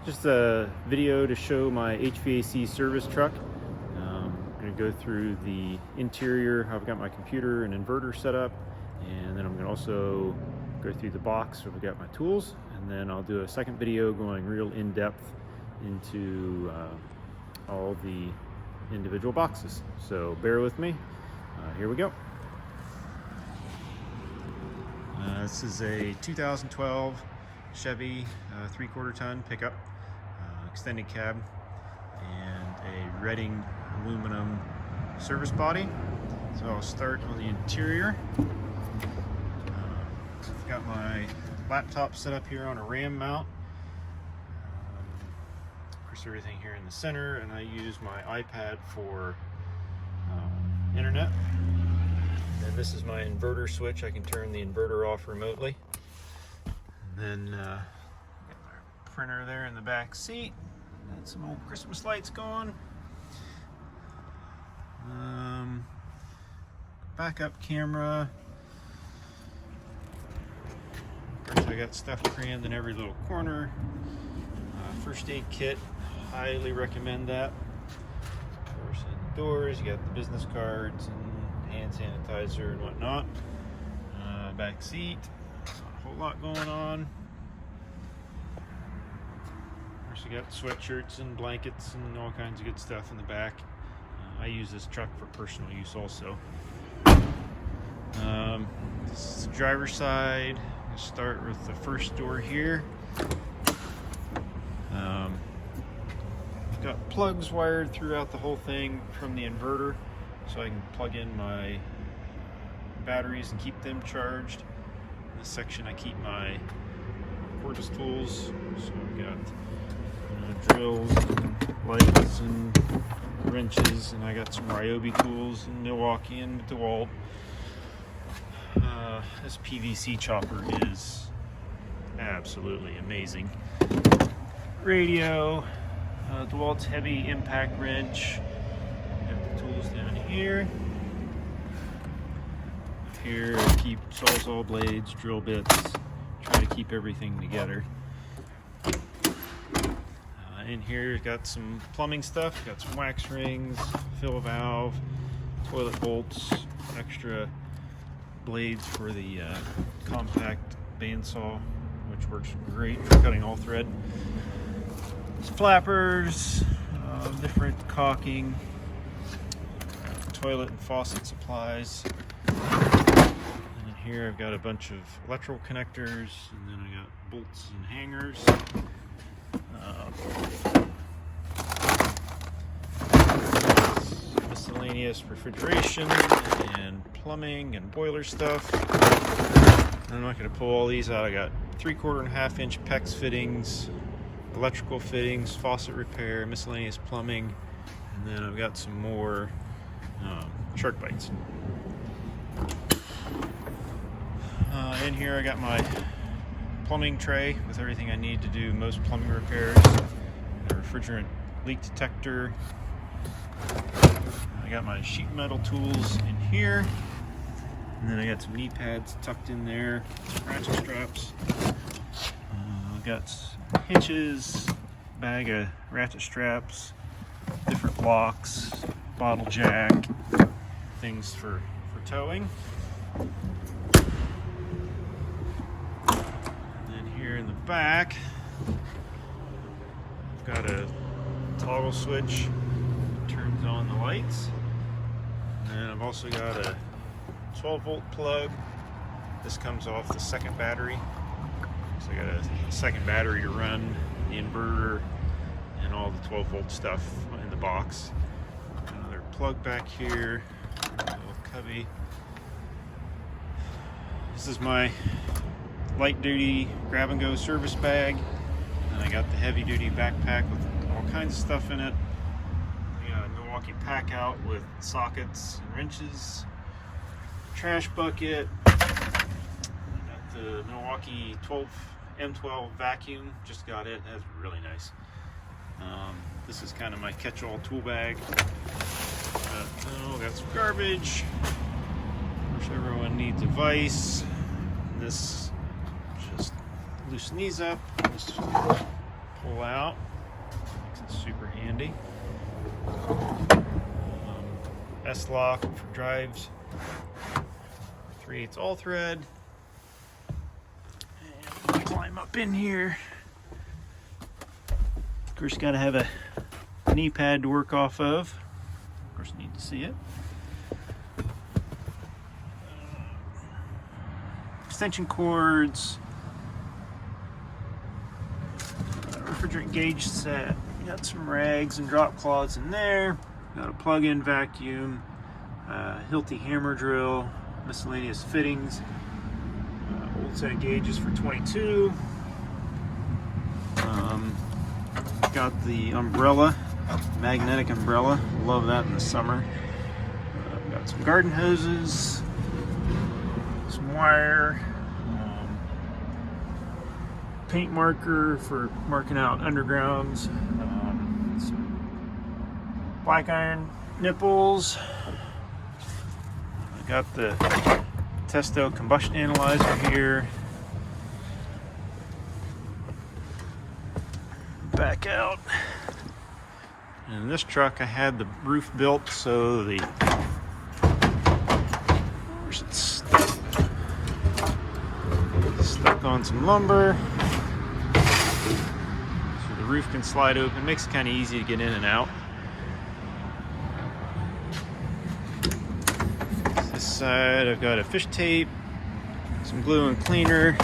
Just a video to show my HVAC service truck. I'm going to go through the interior. I've got my computer and inverter set up, and then I'm going to also go through the box where I've got my tools, and then I'll do a second video going real in-depth into all the individual boxes. So bear with me. Here we go. This is a 2012 Chevy 3/4 ton pickup, extended cab, and a Reading aluminum service body. So I'll start on the interior. I've got my laptop set up here on a RAM mount. Of course, everything here in the center, and I use my iPad for internet. And this is my inverter switch. I can turn the inverter off remotely. And then got my printer there in the back seat. Got some old Christmas lights going. Backup camera. Of course, I got stuff crammed in every little corner. First aid kit, highly recommend that. Of course, indoors, you got the business cards and hand sanitizer and whatnot. Back seat, not a whole lot going on. Of course, you got sweatshirts and blankets and all kinds of good stuff in the back. I use this truck for personal use also. This is the driver's side. I'll start with the first door here. I've got plugs wired throughout the whole thing from the inverter, so I can plug in my batteries and keep them charged. In this section I keep my cordless tools, so I've got drills and lights and wrenches, and I got some Ryobi tools in Milwaukee and DeWalt. This PVC chopper is absolutely amazing. Radio, DeWalt's heavy impact wrench. Got the tools down here. Here I keep sawzall blades, drill bits, try to keep everything together. In here got some plumbing stuff, got some wax rings, fill valve, toilet bolts, extra blades for the compact bandsaw, which works great for cutting all thread. Flappers, different caulking, toilet and faucet supplies. And here I've got a bunch of electrical connectors, and then I got bolts and hangers. Miscellaneous refrigeration and plumbing and boiler stuff. I'm not going to pull all these out. I got 3/4 and 1/2 inch PEX fittings, electrical fittings, faucet repair, miscellaneous plumbing, and then I've got some more shark bites. In here I got my plumbing tray with everything I need to do most plumbing repairs, a refrigerant leak detector. I got my sheet metal tools in here, and then I got some knee pads tucked in there, ratchet straps. I've got hitches, bag of ratchet straps, different locks, bottle jack, things for towing. In the back, I've got a toggle switch that turns on the lights, and I've also got a 12-volt plug. This comes off the second battery, so I got a second battery to run the inverter and all the 12-volt stuff in the box. Another plug back here, a little cubby. This is my light duty grab and go service bag, and I got the heavy duty backpack with all kinds of stuff in it. I got a Milwaukee pack out with sockets and wrenches, trash bucket. I got the Milwaukee M12 vacuum, just got it. That's really nice. This is kind of my catch-all tool bag. Got some garbage. Of course, everyone needs a vise. This just loosen these up. This pull out. Makes it super handy. S-lock for drives. 3/8 all thread. And climb up in here. Of course, you got to have a knee pad to work off of. Of course, you need to see it. Extension cords. Refrigerant gauge set. Got some rags and drop cloths in there. Got a plug-in vacuum. Hilti hammer drill. Miscellaneous fittings. Old set of gauges for 22. Got the umbrella, magnetic umbrella. Love that in the summer. Got some garden hoses, some wire, paint marker for marking out undergrounds, some black iron nipples. I got the Testo combustion analyzer here. Back out. And in this truck I had the roof built so the where's it stuck on some lumber so the roof can slide open. Makes it kind of easy to get in and out. This side I've got a fish tape, some glue and cleaner,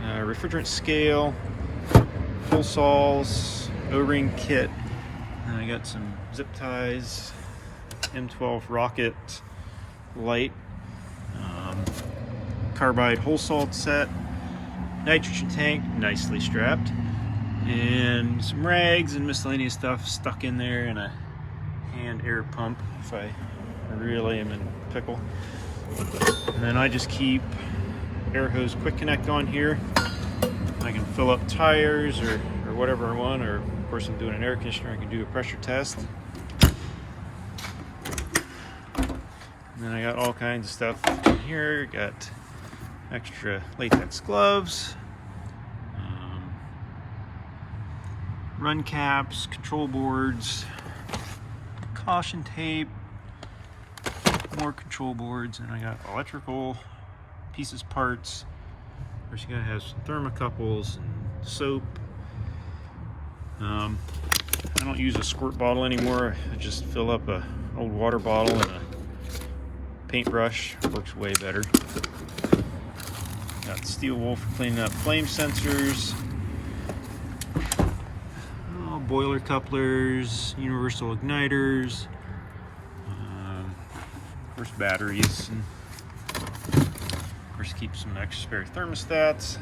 refrigerant scale, pull saws, O-ring kit, and I got some zip ties, M12 rocket light, carbide hole salt set, nitrogen tank nicely strapped, and some rags and miscellaneous stuff stuck in there, and a hand air pump if I really am in a pickle. And then I just keep air hose quick connect on here. I can fill up tires or whatever I want, or of course I'm doing an air conditioner, I can do a pressure test. And then I got all kinds of stuff in here. Got extra latex gloves, run caps, control boards, caution tape, more control boards, and I got electrical pieces, parts. Of course, you gotta have some thermocouples and soap. I don't use a squirt bottle anymore. I just fill up an old water bottle and a paintbrush. Works way better. Got steel wool for cleaning up flame sensors. Boiler couplers, universal igniters. Of course, batteries. And of course, keep some extra spare thermostats.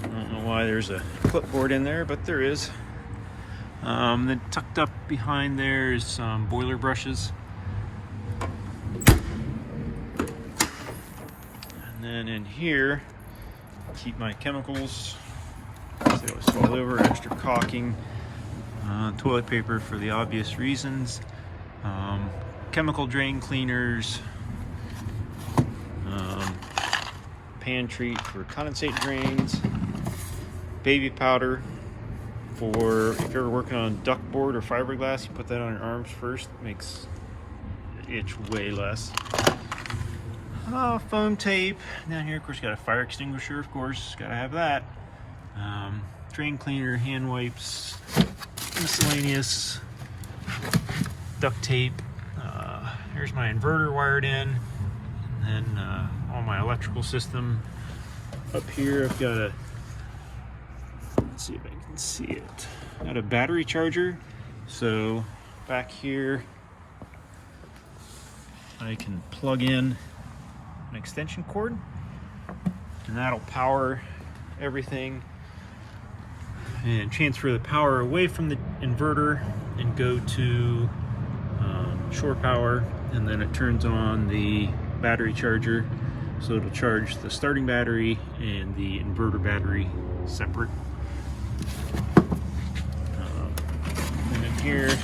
I don't know why there's a clipboard in there, but there is. Then tucked up behind there is some boiler brushes. And then in here, keep my chemicals. They always fall over. Extra caulking, toilet paper for the obvious reasons, chemical drain cleaners, pan treat for condensate drains, baby powder for if you're ever working on ductboard or fiberglass, you put that on your arms first. Makes it itch way less. Foam tape down here. Of course, you got a fire extinguisher. Of course, gotta have that. Drain cleaner, hand wipes, miscellaneous, duct tape. Here's my inverter wired in, and then all my electrical system. Up here I've got a, let's see if I can see it, got a battery charger. So back here I can plug in an extension cord, and that'll power everything and transfer the power away from the inverter and go to shore power, and then it turns on the battery charger, so it'll charge the starting battery and the inverter battery separate. And in here,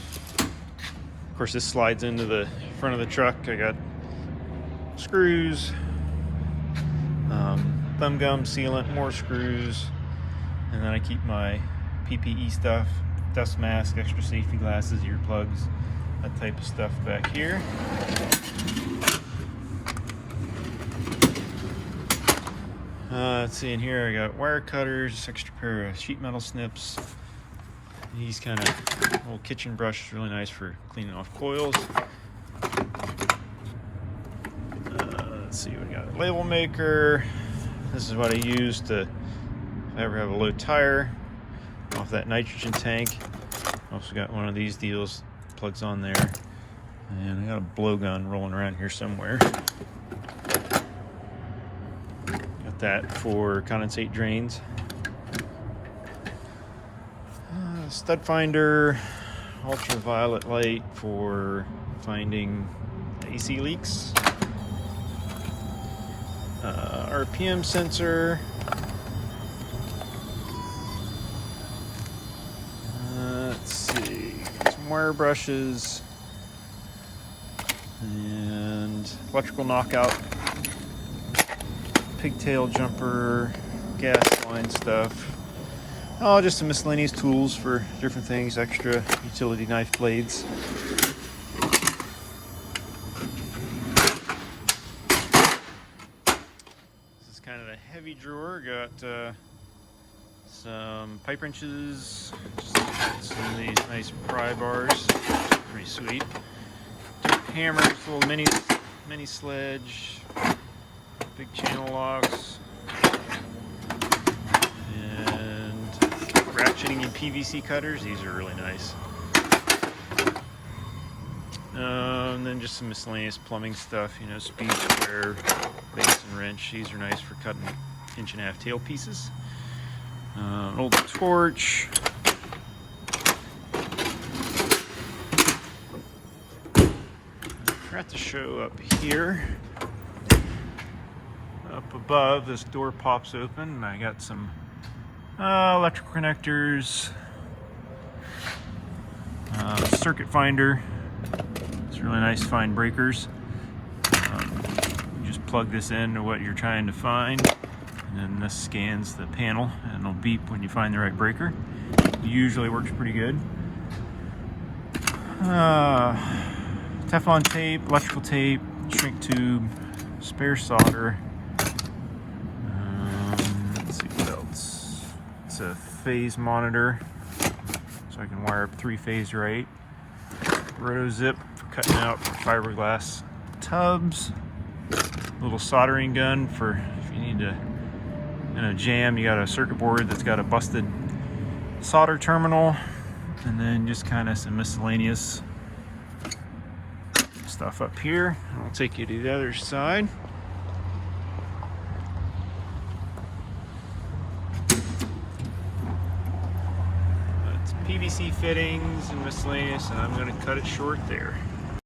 of course, this slides into the front of the truck. I got screws, thumb gum, sealant, more screws, and then I keep my PPE stuff, dust mask, extra safety glasses, earplugs, that type of stuff back here. Let's see, in here I got wire cutters, extra pair of sheet metal snips. These kind of little kitchen brush is really nice for cleaning off coils. Let's see, we got a label maker. This is what I use to, if I ever have a low tire, off that nitrogen tank. Also got one of these deals, plugs on there. And I got a blowgun rolling around here somewhere. Got that for condensate drains. Stud finder, ultraviolet light for finding AC leaks. RPM sensor. Let's see, some wire brushes and electrical knockout, pigtail jumper, gas line stuff. Oh, just some miscellaneous tools for different things, extra utility knife blades. This is kind of a heavy drawer. Got some pipe wrenches, some of these nice pry bars, pretty sweet. Hammers, little mini sledge, big channel locks, and ratcheting and PVC cutters. These are really nice. And then just some miscellaneous plumbing stuff, you know, speed square, base and wrench. These are nice for cutting 1.5-inch tail pieces. An old torch. Forgot to show up here. Up above, this door pops open, and I got some electrical connectors, circuit finder. It's really nice to find breakers. You just plug this into what you're trying to find, and then this scans the panel, and it'll beep when you find the right breaker. Usually works pretty good. Teflon tape, electrical tape, shrink tube, spare solder. Let's see what else. It's a phase monitor, so I can wire up 3-phase right. Roto zip for cutting out fiberglass tubs. Little soldering gun for if you need to, in a jam, you got a circuit board that's got a busted solder terminal, and then just kind of some miscellaneous stuff up here. I'll take you to the other side. It's PVC fittings and miscellaneous, and I'm going to cut it short there.